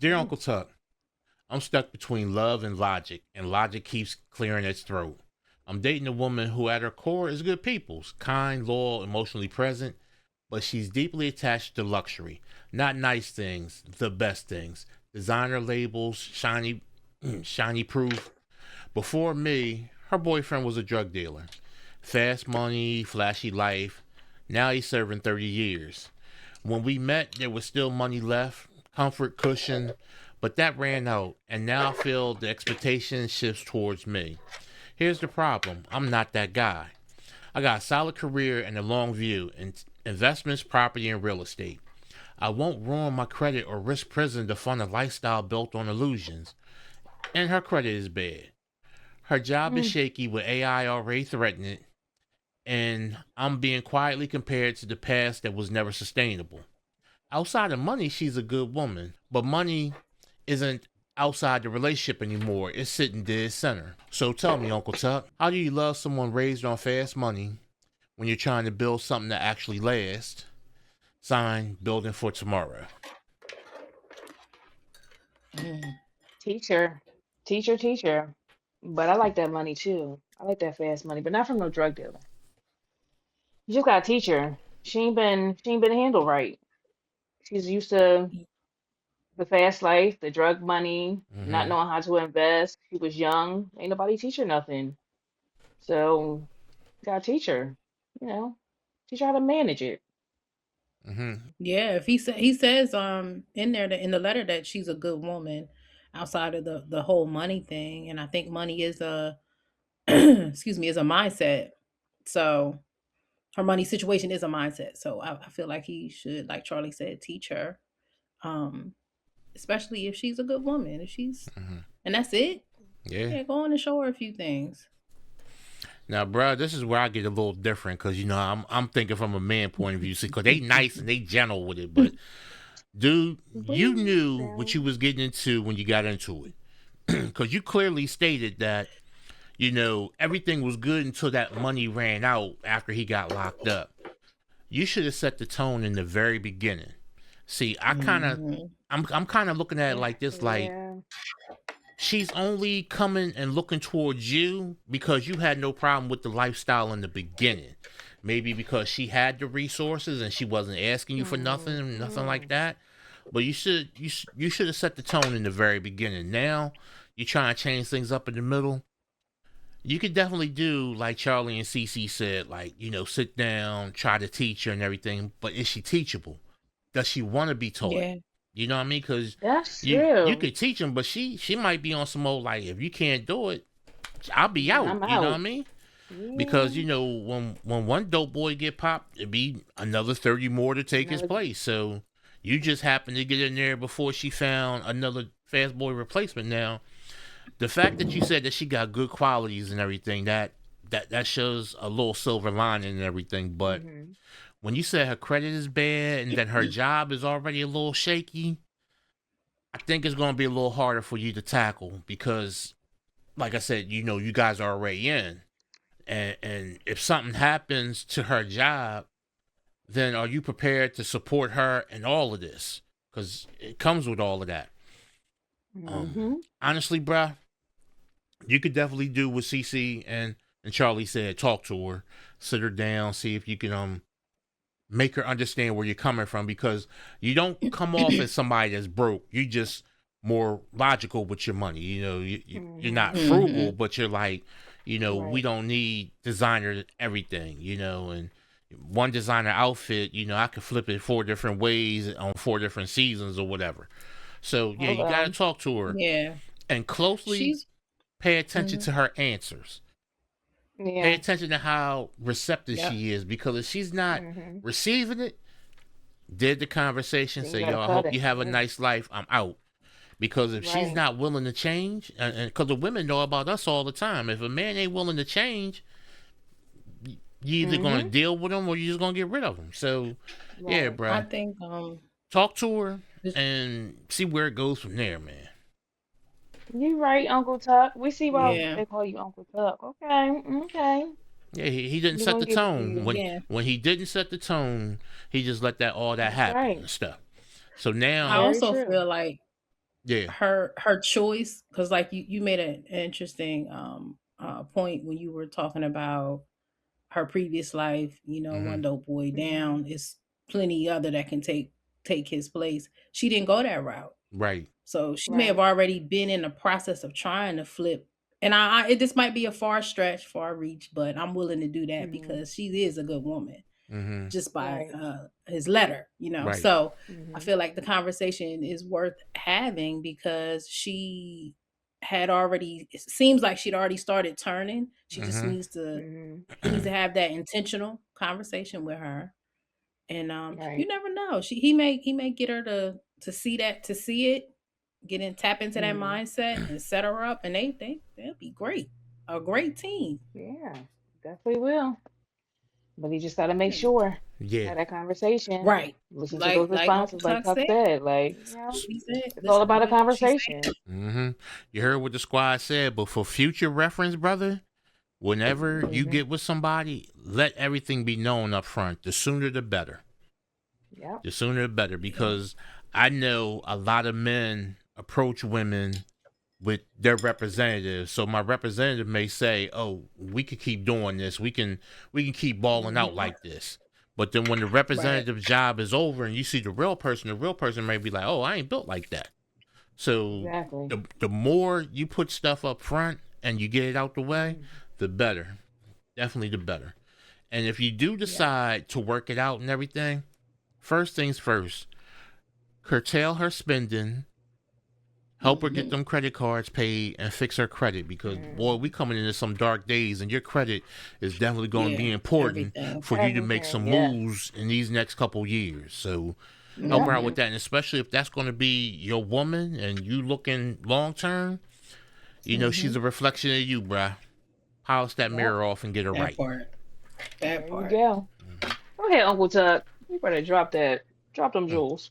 Dear Uncle Tuck, I'm stuck between love and logic keeps clearing its throat. I'm dating a woman who, at her core, is good people's, kind, loyal, emotionally present, but she's deeply attached to luxury. Not nice things, the best things. Designer labels, shiny proof. Before me, her boyfriend was a drug dealer. Fast money, flashy life. Now he's serving 30 years. When we met, there was still money left, comfort, cushion, but that ran out, and now I feel the expectation shifts towards me. Here's the problem: I'm not that guy. I got a solid career and a long view in investments, property, and real estate. I won't ruin my credit or risk prison to fund a lifestyle built on illusions. And her credit is bad. Her job is Mm. shaky with AI already threatening it, and I'm being quietly compared to the past that was never sustainable. Outside of money, she's a good woman, but money isn't outside the relationship anymore. It's sitting dead center. So tell me, Uncle Tuck, how do you love someone raised on fast money when you're trying to build something that actually lasts? Sign, building for tomorrow. Mm. Teacher, teacher. But I like that money too. I like that fast money, but not from no drug dealer. You just got a teacher. She ain't been handled right. She's used to the fast life, the drug money, not Mm-hmm. knowing how to invest. She was young. Ain't nobody teach her nothing. So got a teacher. You know, teach her how to manage it. Mm-hmm. Yeah, if he says in there that in the letter that she's a good woman outside of the whole money thing, and I think money is a excuse me, is a mindset. So her money situation is a mindset. So I feel like he should, like Charlie said, teach her. Um, especially if she's a good woman. If she's Mm-hmm. and that's it. Yeah. Yeah, go on and show her a few things. Now, bro, this is where I get a little different because I'm thinking from a man point of view. See, because they nice and they gentle with it, but dude, you Please, knew what Sally. you was getting into when you got into it, because you clearly stated that everything was good until that money ran out after he got locked up. You should have set the tone in the very beginning. See, Hmm. I'm kind of looking at it Yeah, like this, like yeah. she's only coming and looking towards you because you had no problem with the lifestyle in the beginning. Maybe because she had the resources and she wasn't asking you for nothing, nothing like Hmm. that. But you should have set the tone in the very beginning. Now you're trying to change things up in the middle. You could definitely do like Charlie and Cece said, like sit down, try to teach her and everything. But is she teachable? Does she want to be taught? Yeah. You know what I mean? Because That's you true. could teach them, but she might be on some old like if you can't do it, I'll be Yeah, out. I'm You know what I out. mean? Yeah, Because when one dope boy get popped, it'd be another 30 more to take his another. place. So you just happened to get in there before she found another fast boy replacement. Now the fact that you said that she got good qualities and everything that shows a little silver lining and everything. But Hmm. when you said her credit is bad and that her job is already a little shaky, I think it's going to be a little harder for you to tackle because, like I said, you guys are already in, and if something happens to her job, then are you prepared to support her in all of this? Because it comes with all of that. Um, Hmm. honestly, bruh, you could definitely do what CC and Charlie said. Talk to her, sit her down, see if you can make her understand where you're coming from because you don't come off as somebody that's broke. You just more logical with your money. You're not Hmm. frugal, Hmm. but you're like, we Right. don't need designer everything, and one designer outfit, I could flip it four different ways on four different seasons or whatever. So yeah, Hold you gotta on. talk to her Yeah. and closely She's pay attention mhm. to her answers. Pay Yeah. attention to how receptive Yep. she is because if she's not Hmm. receiving it, did the conversation, Then you say, gotta yo, I cut hope it. you have a Yeah. nice life, I'm out. Because if she's Right. not willing to change, and because the women know about us all the time, if a man ain't willing to change, you either going to Hmm. deal with him or you just going to get rid of him. So, yeah, Right. I bruh, think talk to her this, and see where it goes from there, man. You right, Uncle Tuck. We see why yeah. they call you Uncle Tuck. Okay. Okay. Yeah, he didn't We're set gonna the give it to tone. you. Yeah. When he didn't set the tone, he just let that all that That's happen right. and stuff. So I now, Very also true. feel like Yeah. her choice, because like you made an interesting point when you were talking about her previous life, Mm-hmm. one dope boy Mm-hmm. down, is plenty other that can take his place. She didn't go that route. Right. So she may have Right. already been in the process of trying to flip. And this might be a far stretch, far reach, but I'm willing to do that Mm-hmm. because she is a good woman Mm-hmm. just by Right. his letter, Right. So I Mm-hmm. feel like the conversation is worth having because it seems like she'd already started turning. She just Mm-hmm. needs to Mm-hmm. he needs to have that intentional conversation with her. And you Right. never know. He may get her to see it, tap into that Mm-hmm. mindset and set her up, and they'll be great. A great team. Yeah. Definitely will. But you just got to make sure, Yeah. have that conversation, Right. listen to those Like Uncle responses, like Tuck Tuck said. said. Like, What he said. it's all Listen to about a what she conversation. said. Mm-hmm. You heard what the squad said, but for future reference, brother, whenever you Hmm. get with somebody, let everything be known up front. The sooner the better. Yep. The sooner the better, Yeah. because I know a lot of men approach women with their representatives. So my representative may say, "Oh, we could keep doing this. We can keep balling out Hmm. like this." But then when the Right. representative's job is over and you see the real person may be like, "Oh, I ain't built like that." So Exactly. the more you put stuff up front and you get it out the way, Hmm. the better. Definitely the better. And if you do Yep. decide to work it out and everything, first things first, curtail her spending, help her get Hmm. them credit cards paid, and fix her credit because boy, we Hmm. coming into some dark days, and your credit is definitely going to be Yeah. important Everything. for you to make some Everything. Yeah. moves in these next couple years. So help her Yep. out with Hmm. that, and especially if that's going to be your woman and you looking long term, she's Hmm. a reflection of you, bruh. Polish that Yep. mirror off and get her That right. part. That There you part. go. Go ahead, Uncle Tuck. You better drop that. Drop them Mm. jewels.